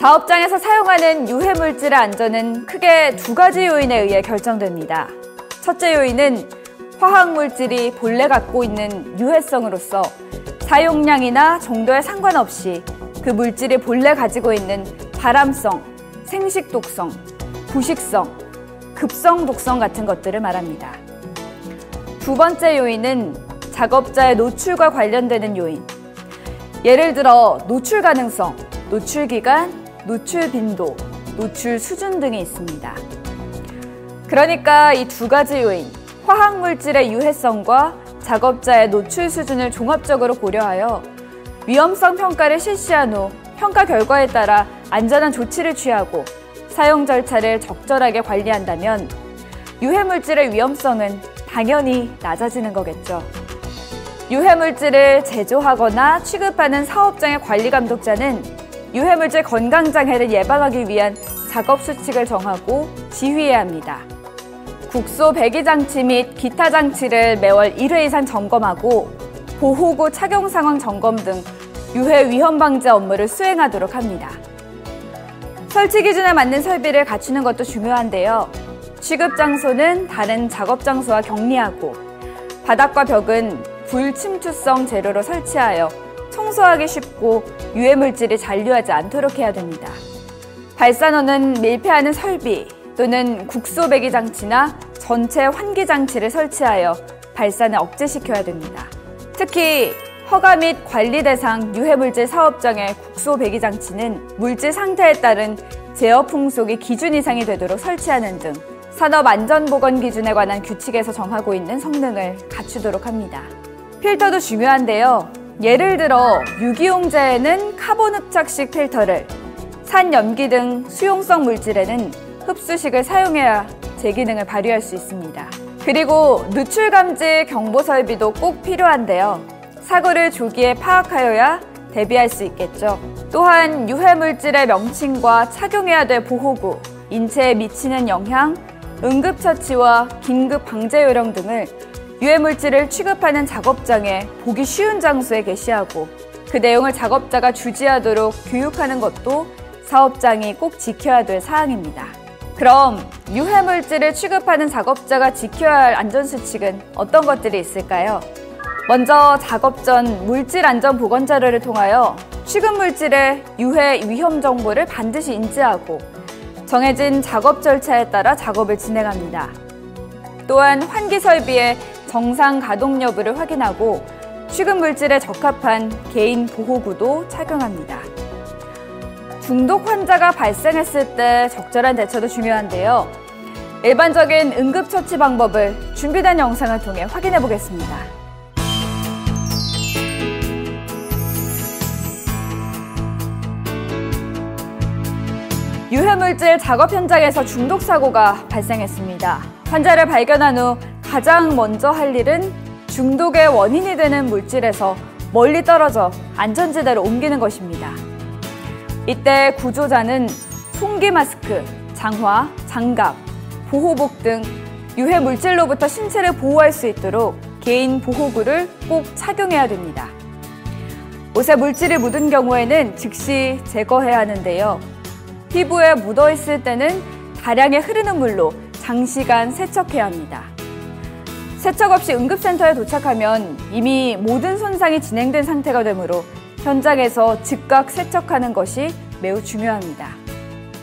사업장에서 사용하는 유해물질의 안전은 크게 두 가지 요인에 의해 결정됩니다. 첫째 요인은 화학물질이 본래 갖고 있는 유해성으로서 사용량이나 정도에 상관없이 그 물질이 본래 가지고 있는 발암성, 생식독성, 부식성, 급성 독성 같은 것들을 말합니다. 두 번째 요인은 작업자의 노출과 관련되는 요인. 예를 들어 노출 가능성, 노출 기간, 노출 빈도, 노출 수준 등이 있습니다. 그러니까 이 두 가지 요인, 화학물질의 유해성과 작업자의 노출 수준을 종합적으로 고려하여 위험성 평가를 실시한 후 평가 결과에 따라 안전한 조치를 취하고 사용 절차를 적절하게 관리한다면 유해물질의 위험성은 당연히 낮아지는 거겠죠. 유해물질을 제조하거나 취급하는 사업장의 관리감독자는 유해물질 건강장애를 예방하기 위한 작업 수칙을 정하고 지휘해야 합니다. 국소 배기장치 및 기타 장치를 매월 1회 이상 점검하고 보호구 착용 상황 점검 등 유해 위험 방지 업무를 수행하도록 합니다. 설치 기준에 맞는 설비를 갖추는 것도 중요한데요. 취급 장소는 다른 작업 장소와 격리하고 바닥과 벽은 불침투성 재료로 설치하여 청소하기 쉽고 유해물질이 잔류하지 않도록 해야 됩니다. 발산호는 밀폐하는 설비 또는 국소 배기 장치나 전체 환기 장치를 설치하여 발산을 억제시켜야 됩니다. 특히 허가 및 관리 대상 유해물질 사업장의 국소 배기 장치는 물질 상태에 따른 제어 풍속이 기준 이상이 되도록 설치하는 등 산업안전보건 기준에 관한 규칙에서 정하고 있는 성능을 갖추도록 합니다. 필터도 중요한데요. 예를 들어 유기용제에는 카본 흡착식 필터를, 산염기 등 수용성 물질에는 흡수식을 사용해야 제 기능을 발휘할 수 있습니다. 그리고 누출 감지 경보 설비도 꼭 필요한데요. 사고를 조기에 파악하여야 대비할 수 있겠죠. 또한 유해물질의 명칭과 착용해야 될 보호구, 인체에 미치는 영향, 응급처치와 긴급방제 요령 등을 유해물질을 취급하는 작업장에 보기 쉬운 장소에 게시하고 그 내용을 작업자가 주지하도록 교육하는 것도 사업장이 꼭 지켜야 될 사항입니다. 그럼 유해물질을 취급하는 작업자가 지켜야 할 안전수칙은 어떤 것들이 있을까요? 먼저 작업 전 물질안전보건 자료를 통하여 취급물질의 유해 위험 정보를 반드시 인지하고 정해진 작업 절차에 따라 작업을 진행합니다. 또한 환기 설비의 정상 가동 여부를 확인하고 취급물질에 적합한 개인 보호구도 착용합니다. 중독 환자가 발생했을 때 적절한 대처도 중요한데요. 일반적인 응급처치 방법을 준비된 영상을 통해 확인해 보겠습니다. 유해물질 작업 현장에서 중독 사고가 발생했습니다. 환자를 발견한 후 가장 먼저 할 일은 중독의 원인이 되는 물질에서 멀리 떨어져 안전지대로 옮기는 것입니다. 이때 구조자는 송기 마스크, 장화, 장갑, 보호복 등 유해 물질로부터 신체를 보호할 수 있도록 개인 보호구를 꼭 착용해야 됩니다. 옷에 물질이 묻은 경우에는 즉시 제거해야 하는데요. 피부에 묻어있을 때는 다량의 흐르는 물로 장시간 세척해야 합니다. 세척 없이 응급센터에 도착하면 이미 모든 손상이 진행된 상태가 되므로 현장에서 즉각 세척하는 것이 매우 중요합니다.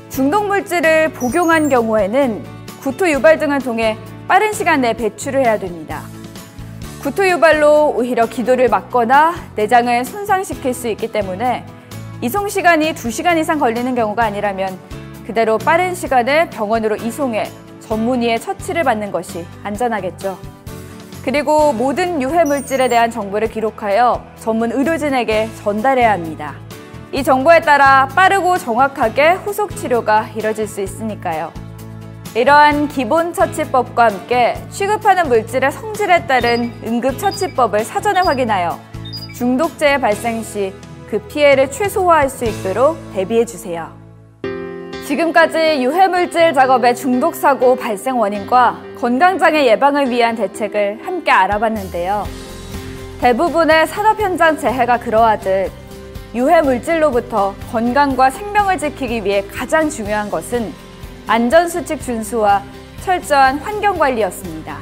중독 물질을 복용한 경우에는 구토 유발 등을 통해 빠른 시간 내에 배출을 해야 됩니다. 구토 유발로 오히려 기도를 막거나 내장을 손상시킬 수 있기 때문에 이송 시간이 2시간 이상 걸리는 경우가 아니라면 그대로 빠른 시간에 병원으로 이송해 전문의의 처치를 받는 것이 안전하겠죠. 그리고 모든 유해 물질에 대한 정보를 기록하여 전문 의료진에게 전달해야 합니다. 이 정보에 따라 빠르고 정확하게 후속 치료가 이뤄질 수 있으니까요. 이러한 기본처치법과 함께 취급하는 물질의 성질에 따른 응급처치법을 사전에 확인하여 중독재해 발생 시 그 피해를 최소화할 수 있도록 대비해주세요. 지금까지 유해물질 작업의 중독사고 발생 원인과 건강장애 예방을 위한 대책을 함께 알아봤는데요. 대부분의 산업 현장 재해가 그러하듯 유해 물질로부터 건강과 생명을 지키기 위해 가장 중요한 것은 안전수칙 준수와 철저한 환경관리였습니다.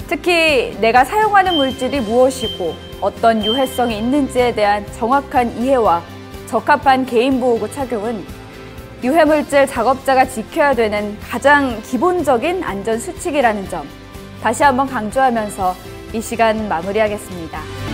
특히 내가 사용하는 물질이 무엇이고 어떤 유해성이 있는지에 대한 정확한 이해와 적합한 개인보호구 착용은 유해물질 작업자가 지켜야 되는 가장 기본적인 안전수칙이라는 점 다시 한번 강조하면서 이 시간 마무리하겠습니다.